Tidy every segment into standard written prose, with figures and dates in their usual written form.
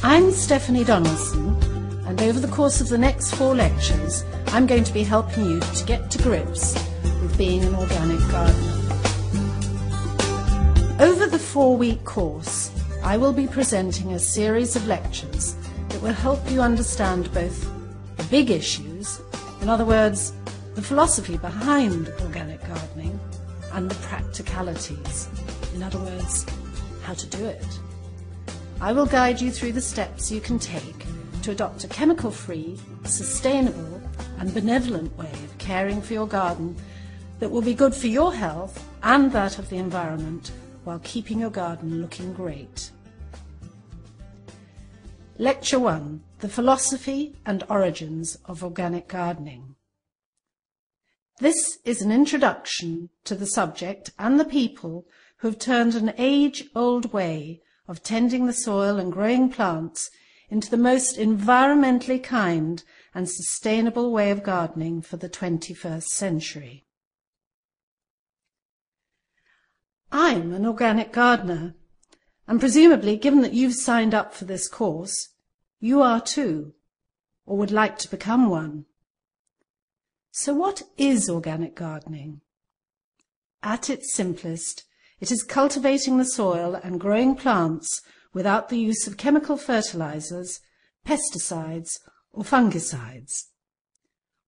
I'm Stephanie Donaldson, and over the course of the next 4 lectures, I'm going to be helping you to get to grips with being an organic gardener. Over the 4-week course, I will be presenting a series of lectures that will help you understand both the big issues, in other words, the philosophy behind organic gardening, and the practicalities, in other words, how to do it. I will guide you through the steps you can take to adopt a chemical-free, sustainable and benevolent way of caring for your garden that will be good for your health and that of the environment while keeping your garden looking great. Lecture 1, The Philosophy and Origins of Organic Gardening. This is an introduction to the subject and the people who have turned an age-old way of tending the soil and growing plants into the most environmentally kind and sustainable way of gardening for the 21st century. I'm an organic gardener, and presumably, given that you've signed up for this course, you are too, or would like to become one. So what is organic gardening? At its simplest, it is cultivating the soil and growing plants without the use of chemical fertilizers, pesticides, or fungicides.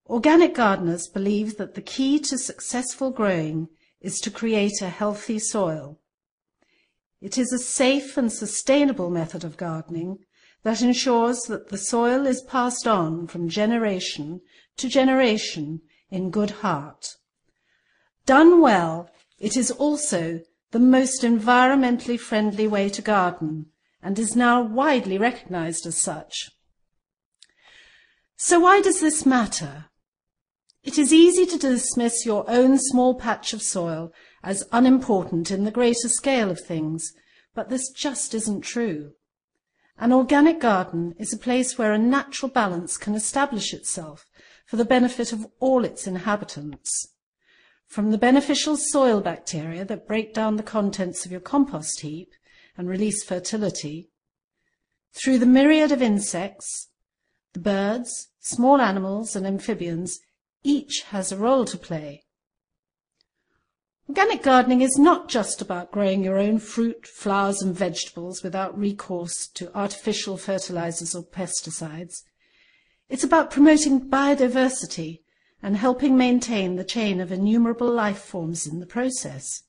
Organic gardeners believe that the key to successful growing is to create a healthy soil. It is a safe and sustainable method of gardening that ensures that the soil is passed on from generation to generation in good heart. Done well, it is also the most environmentally friendly way to garden, and is now widely recognized as such. So why does this matter? It is easy to dismiss your own small patch of soil as unimportant in the greater scale of things, but this just isn't true. An organic garden is a place where a natural balance can establish itself for the benefit of all its inhabitants. From the beneficial soil bacteria that break down the contents of your compost heap and release fertility, through the myriad of insects, the birds, small animals and amphibians, each has a role to play. Organic gardening is not just about growing your own fruit, flowers and vegetables without recourse to artificial fertilizers or pesticides. It's about promoting biodiversity and helping maintain the chain of innumerable life forms in the process.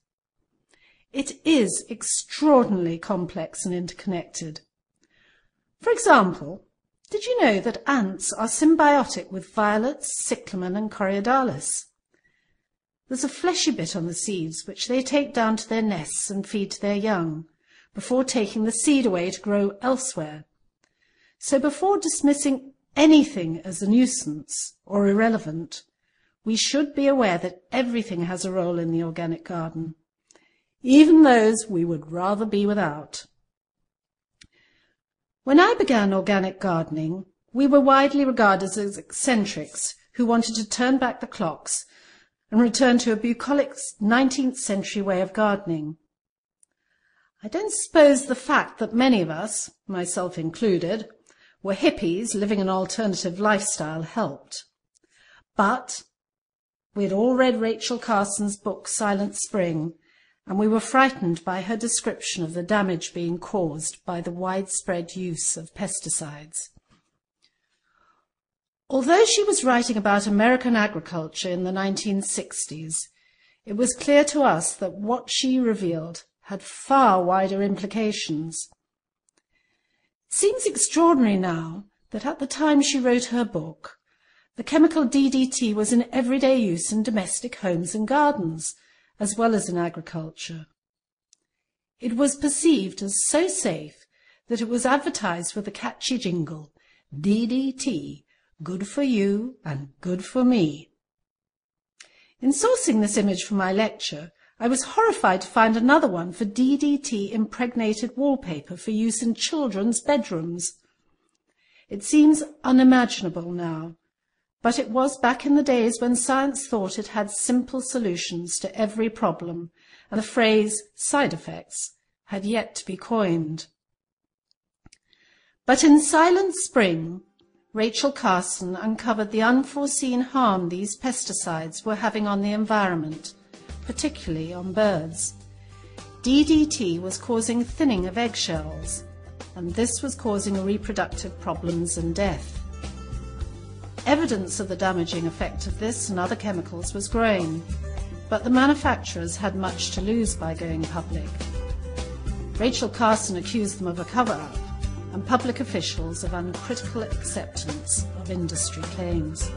It is extraordinarily complex and interconnected. For example, did you know that ants are symbiotic with violets, cyclamen and coreodalis? There's a fleshy bit on the seeds which they take down to their nests and feed to their young, before taking the seed away to grow elsewhere. So before dismissing anything as a nuisance or irrelevant, we should be aware that everything has a role in the organic garden, even those we would rather be without. When I began organic gardening, we were widely regarded as eccentrics who wanted to turn back the clocks and return to a bucolic 19th century way of gardening. I don't suppose the fact that many of us, myself included, were hippies living an alternative lifestyle helped. But we had all read Rachel Carson's book Silent Spring, and we were frightened by her description of the damage being caused by the widespread use of pesticides. Although she was writing about American agriculture in the 1960s, it was clear to us that what she revealed had far wider implications. It seems extraordinary now that at the time she wrote her book, the chemical DDT was in everyday use in domestic homes and gardens, as well as in agriculture. It was perceived as so safe that it was advertised with a catchy jingle, DDT, good for you and good for me. In sourcing this image for my lecture, I was horrified to find another one for DDT-impregnated wallpaper for use in children's bedrooms. It seems unimaginable now, but it was back in the days when science thought it had simple solutions to every problem, and the phrase side effects had yet to be coined. But in Silent Spring, Rachel Carson uncovered the unforeseen harm these pesticides were having on the environment, particularly on birds. DDT was causing thinning of eggshells, and this was causing reproductive problems and death. Evidence of the damaging effect of this and other chemicals was growing, but the manufacturers had much to lose by going public. Rachel Carson accused them of a cover-up, and public officials of uncritical acceptance of industry claims.